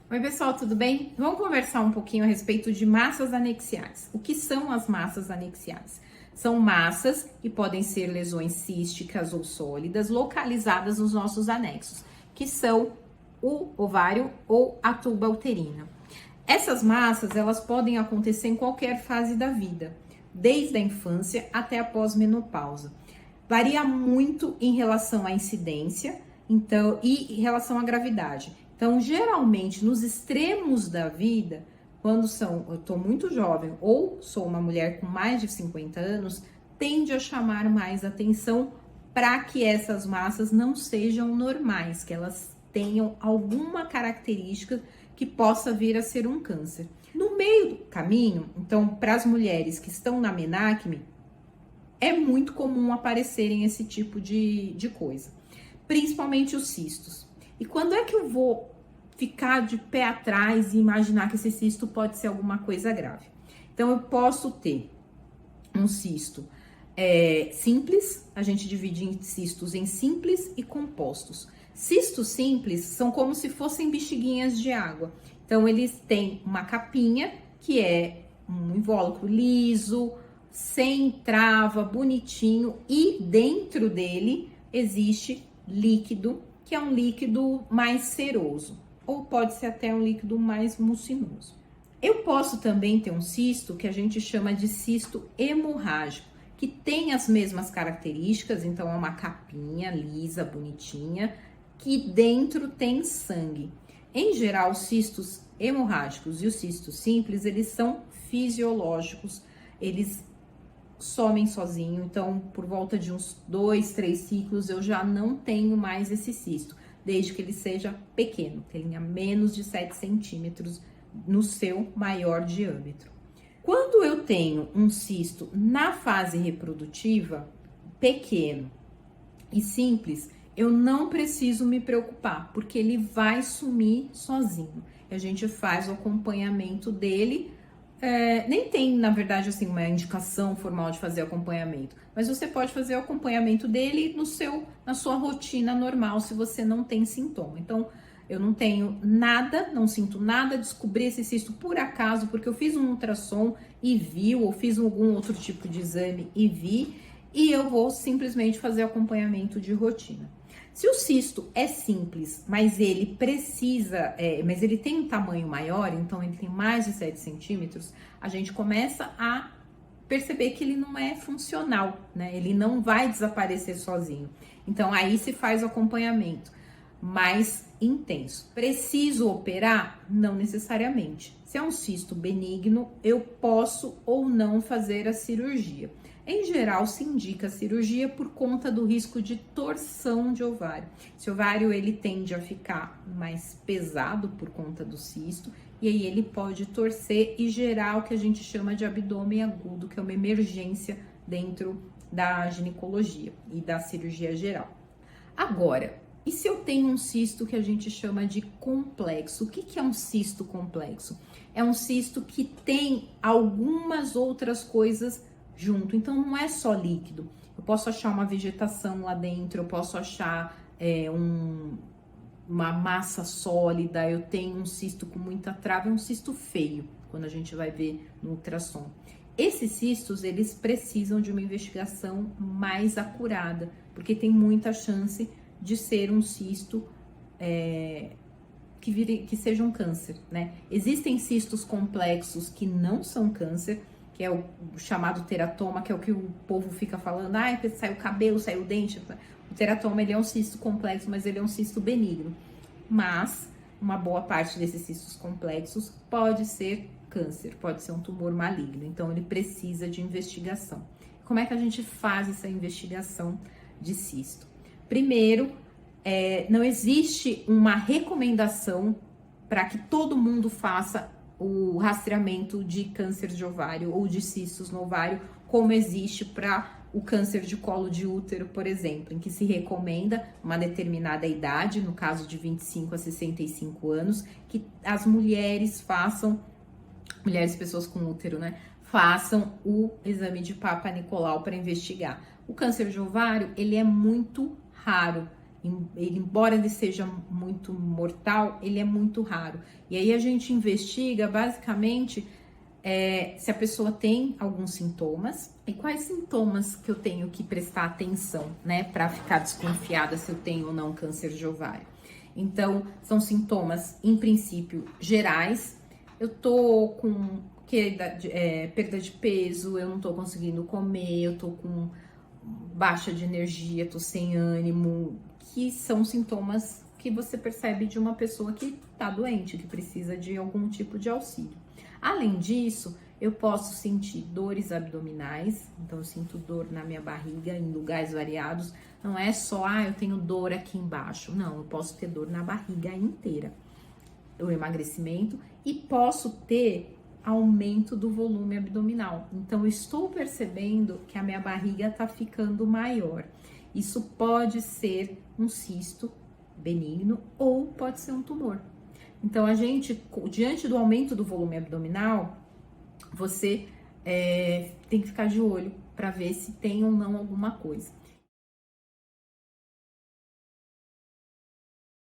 Oi, pessoal, tudo bem? Vamos conversar um pouquinho a respeito de massas anexiais. O que são as massas anexiais? São massas que podem ser lesões císticas ou sólidas localizadas nos nossos anexos, que são o ovário ou a tuba uterina. Essas massas, elas podem acontecer em qualquer fase da vida, desde a infância até a pós-menopausa. Varia muito em relação à incidência, então, e em relação à gravidade. Então, geralmente, nos extremos da vida, quando eu estou muito jovem ou sou uma mulher com mais de 50 anos, tende a chamar mais atenção para que essas massas não sejam normais, que elas tenham alguma característica que possa vir a ser um câncer. No meio do caminho, então, para as mulheres que estão na menacme, é muito comum aparecerem esse tipo de coisa, principalmente os cistos. E quando é que eu vou ficar de pé atrás e imaginar que esse cisto pode ser alguma coisa grave? Então, eu posso ter um cisto simples, a gente divide em cistos em simples e compostos. Cistos simples são como se fossem bexiguinhas de água. Então, eles têm uma capinha, que é um invólucro liso, sem trava, bonitinho, e dentro dele existe líquido, que é um líquido mais ceroso, ou pode ser até um líquido mais mucinoso. Eu posso também ter um cisto que a gente chama de cisto hemorrágico, que tem as mesmas características, então é uma capinha lisa, bonitinha, que dentro tem sangue. Em geral, os cistos hemorrágicos e os cistos simples, eles são fisiológicos, eles somem sozinho, então por volta de uns 2, 3 ciclos eu já não tenho mais esse cisto, desde que ele seja pequeno, que ele tenha menos de 7 centímetros no seu maior diâmetro. Quando eu tenho um cisto na fase reprodutiva, pequeno e simples, eu não preciso me preocupar, porque ele vai sumir sozinho. A gente faz o acompanhamento dele. Nem tem, na verdade, assim, uma indicação formal de fazer acompanhamento, mas você pode fazer o acompanhamento dele na sua rotina normal, se você não tem sintoma. Então, eu não tenho nada, não sinto nada, descobri esse cisto por acaso, porque eu fiz um ultrassom e vi, ou fiz algum outro tipo de exame e vi, e eu vou simplesmente fazer acompanhamento de rotina. Se o cisto é simples, mas ele mas ele tem um tamanho maior, então ele tem mais de 7 centímetros, a gente começa a perceber que ele não é funcional, né? Ele não vai desaparecer sozinho. Então aí se faz o acompanhamento mais intenso. Preciso operar? Não necessariamente. Se é um cisto benigno, eu posso ou não fazer a cirurgia. Em geral, se indica a cirurgia por conta do risco de torção de ovário. Esse ovário, ele tende a ficar mais pesado por conta do cisto, e aí ele pode torcer e gerar o que a gente chama de abdômen agudo, que é uma emergência dentro da ginecologia e da cirurgia geral. Agora, e se eu tenho um cisto que a gente chama de complexo? O que é um cisto complexo? É um cisto que tem algumas outras coisas junto, então não é só líquido. Eu posso achar uma vegetação lá dentro, eu posso achar uma massa sólida, eu tenho um cisto com muita trava, é um cisto feio, quando a gente vai ver no ultrassom. Esses cistos, eles precisam de uma investigação mais acurada, porque tem muita chance de ser um cisto que seja um câncer, né? Existem cistos complexos que não são câncer, que é o chamado teratoma, que é o que o povo fica falando, saiu o cabelo, saiu o dente. O teratoma, ele é um cisto complexo, mas ele é um cisto benigno. Mas uma boa parte desses cistos complexos pode ser câncer, pode ser um tumor maligno, então ele precisa de investigação. Como é que a gente faz essa investigação de cisto? Primeiro, não existe uma recomendação para que todo mundo faça o rastreamento de câncer de ovário ou de cistos no ovário, como existe para o câncer de colo de útero, por exemplo, em que se recomenda uma determinada idade, no caso de 25 a 65 anos, que as mulheres pessoas com útero, né, façam o exame de Papa Nicolau para investigar. O câncer de ovário, ele é muito raro, Ele, embora ele seja muito mortal, ele é muito raro. E aí a gente investiga basicamente se a pessoa tem alguns sintomas e quais sintomas que eu tenho que prestar atenção, né, para ficar desconfiada se eu tenho ou não câncer de ovário. Então, são sintomas, em princípio, gerais. Eu tô com perda de peso, eu não tô conseguindo comer, eu tô com baixa de energia, tô sem ânimo, que são sintomas que você percebe de uma pessoa que tá doente, que precisa de algum tipo de auxílio. Além disso, eu posso sentir dores abdominais, então eu sinto dor na minha barriga em lugares variados. Não é só, eu tenho dor aqui embaixo. Não, eu posso ter dor na barriga inteira. O emagrecimento e posso ter aumento do volume abdominal. Então, eu estou percebendo que a minha barriga tá ficando maior. Isso pode ser um cisto benigno ou pode ser um tumor. Então, a gente, diante do aumento do volume abdominal, você tem que ficar de olho para ver se tem ou não alguma coisa.